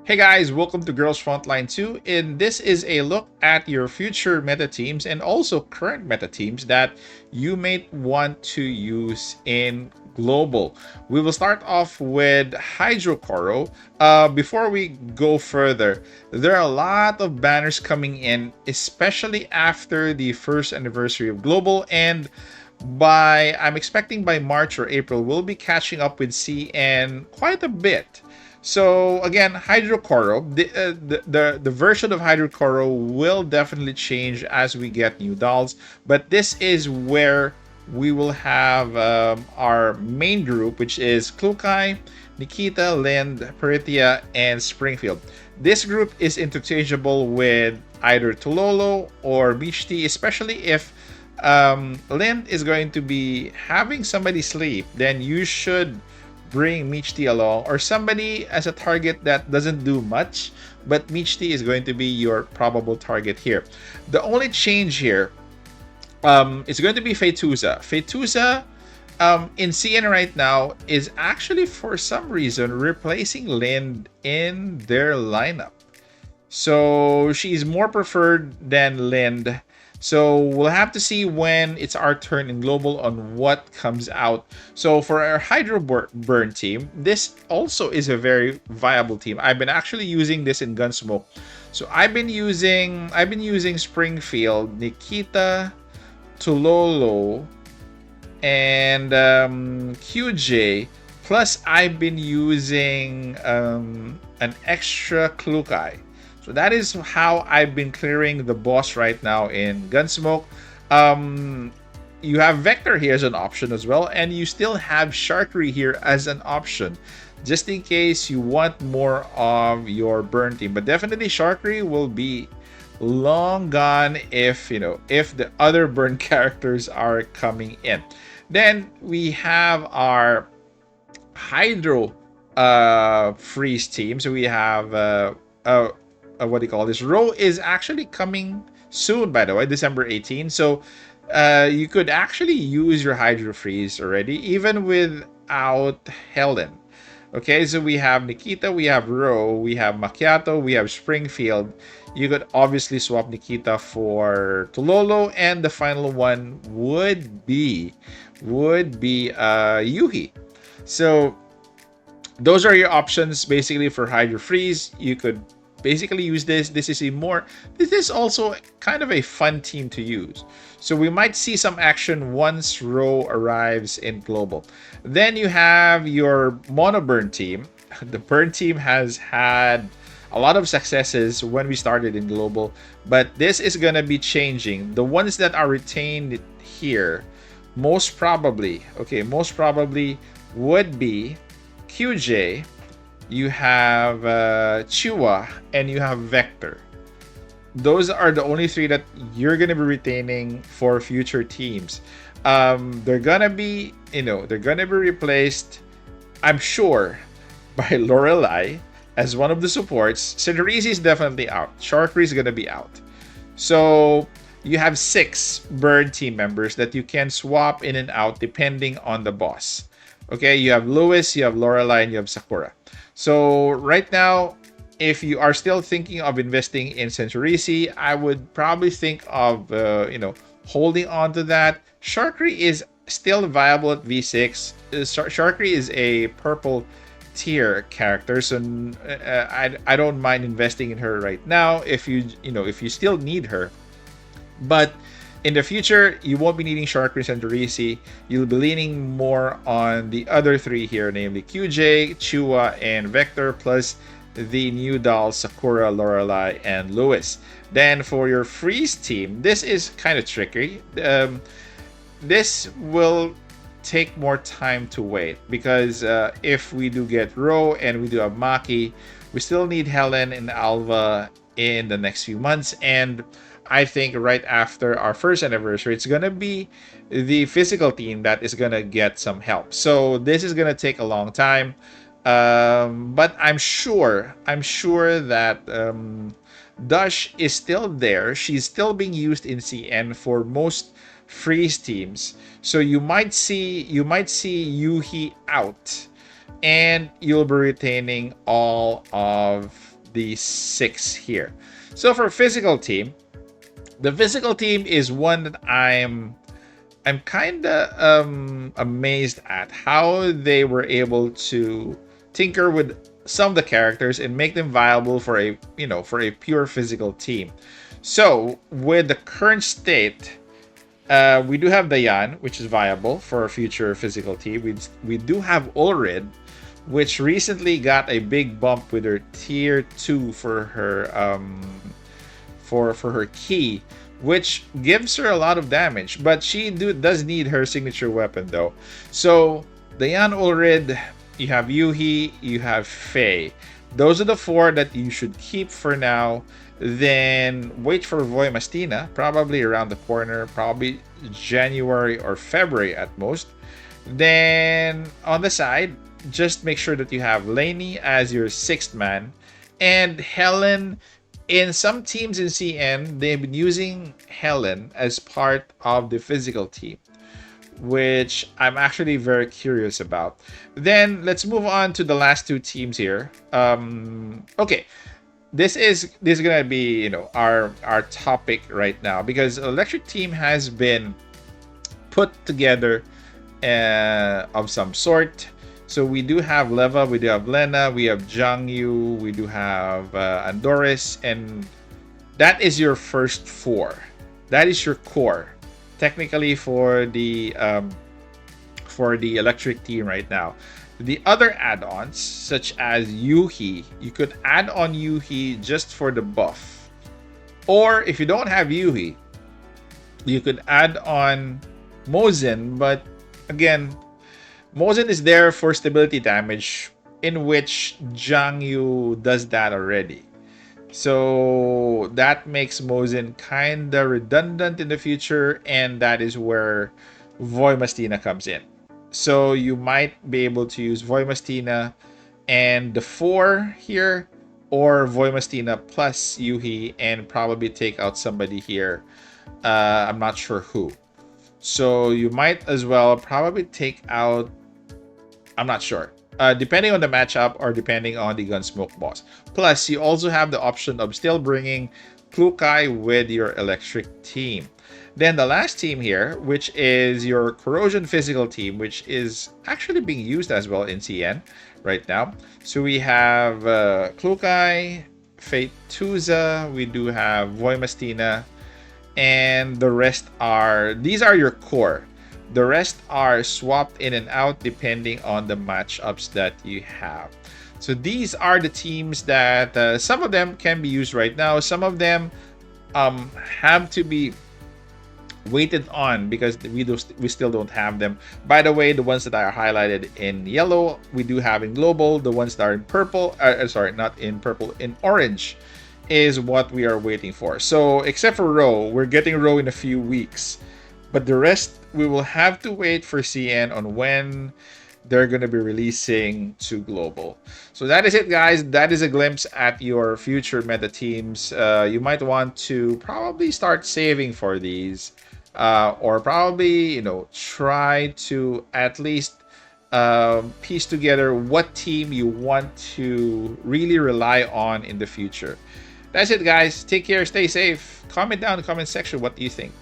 Hey guys, welcome to Girls Frontline 2, and this is a look at your future meta teams and also current meta teams that you may want to use in global. We will start off with Hydrocoro. Before we go further, there are a lot of banners coming in, especially after the first anniversary of global, and I'm expecting by March or April, we'll be catching up with CN quite a bit. So again, Hydrocoro, the version of Hydrocoro will definitely change as we get new dolls, but this is where we will have our main group, which is Klukai, Nikita, Lind, Peritia, and Springfield. This group is interchangeable with either Tololo or Beachty, especially if Lind is going to be having somebody sleep, then you should bring Michti along or somebody as a target that doesn't do much, but Michti is going to be your probable target here. The only change here is going to be Fetuza. Fetuza in CN right now is actually for some reason replacing Lind in their lineup. So she's more preferred than Lind. So we'll have to see when it's our turn in global on what comes out. So for our Hydro Burn team, this also is a very viable team. I've been actually using this in Gunsmoke. So I've been using Springfield, Nikita, Tulolo, and QJ. Plus I've been using an extra Klukai. So that is how I've been clearing the boss right now in Gunsmoke. You have Vector here as an option as well, and you still have Sharkery here as an option, just in case you want more of your burn team. But definitely Sharkery will be long gone if the other burn characters are coming in. Then we have our Hydro freeze team. So we have what do you call this? Row is actually coming soon, by the way, December 18. So you could actually use your Hydro Freeze already, even without Helen. Okay, so we have Nikita, we have Row, we have Macchiato, we have Springfield. You could obviously swap Nikita for Tololo, and the final one would be Yuhi. So those are your options basically for Hydro Freeze. You could basically use this. This is also kind of a fun team to use. So we might see some action once Row arrives in global. Then you have your mono burn team. The burn team has had a lot of successes when we started in global, but this is gonna be changing. The ones that are retained here most probably would be QJ, you have Chua, and you have Vector. Those are the only three that you're gonna be retaining for future teams. They're gonna be replaced, I'm sure, by Lorelei as one of the supports. Cedrici is definitely out. Sharkery is gonna be out. So you have 6 bird team members that you can swap in and out depending on the boss. Okay, you have Lewis, you have Lorelei, and you have Sakura. So right now, if you are still thinking of investing in Centaurisi, I would probably think of holding on to that. Sharkery is still viable at V6. Sharkery is a purple tier character, so I don't mind investing in her right now if you still need her. But in the future, you won't be needing Sharkery and Centaurisi. You'll be leaning more on the other 3 here, namely QJ, Chua, and Vector, plus the new dolls Sakura, Lorelei, and Lewis. Then for your freeze team, this is kind of tricky. This will take more time to wait because if we do get Row and we do have Maki, we still need Helen and Alva in the next few months, and I think right after our first anniversary, it's gonna be the physical team that is gonna get some help. So this is gonna take a long time, but I'm sure that Dush is still there. She's still being used in CN for most freeze teams. So you might see Yuhi out, and you'll be retaining all of these 6 here. So for physical team, the physical team is one that I'm kind of amazed at how they were able to tinker with some of the characters and make them viable for a pure physical team. So with the current state, we do have Dayan, which is viable for a future physical team. We do have Ulrid, which recently got a big bump with her tier 2 for her for her key, which gives her a lot of damage, but she does need her signature weapon though. So Dayan, Ulrid, you have Yuhi, you have Faye. Those are the 4 that you should keep for now. Then wait for Voy Mastina, probably around the corner, probably January or February at most. Then on the side, just make sure that you have Lainey as your 6th man, and Helen. In some teams in CN, they've been using Helen as part of the physical team, which I'm actually very curious about. Then let's move on to the last 2 teams here. Okay, this is gonna be our topic right now, because Electric team has been put together of some sort. So we do have Leva, we do have Lena, we have Jiangyu, we do have Andoris, and that is your first 4. That is your core, technically, for the Electric team right now. The other add-ons, such as Yuhi, you could add on Yuhi just for the buff. Or if you don't have Yuhi, you could add on Mosin, but again, Mosin is there for stability damage, in which Jiangyu does that already. So that makes Mosin kinda redundant in the future, and that is where Voy Mastina comes in. So you might be able to use Voy Mastina and the 4 here, or Voy Mastina plus Yuhi, and probably take out somebody here. I'm not sure who. So you might as well probably take out, I'm not sure, depending on the matchup or depending on the Gunsmoke boss. Plus, you also have the option of still bringing Klukai with your Electric team. Then the last team here, which is your Corrosion physical team, which is actually being used as well in CN right now. So we have Klukai, Fate Tuza, we do have Voy Mastina, and the rest are, these are your core. The rest are swapped in and out depending on the matchups that you have. So these are the teams that some of them can be used right now. Some of them have to be waited on because we still don't have them. By the way, the ones that are highlighted in yellow, we do have in global. The ones that are in purple, sorry, not in purple, in orange, is what we are waiting for. So except for Row, we're getting Row in a few weeks, but the rest we will have to wait for CN on when they're going to be releasing to global. So that is it, guys. That is a glimpse at your future meta teams. You might want to probably start saving for these, or probably try to at least piece together what team you want to really rely on in the future. That's it, guys. Take care, stay safe. Comment down in the comment section what do you think.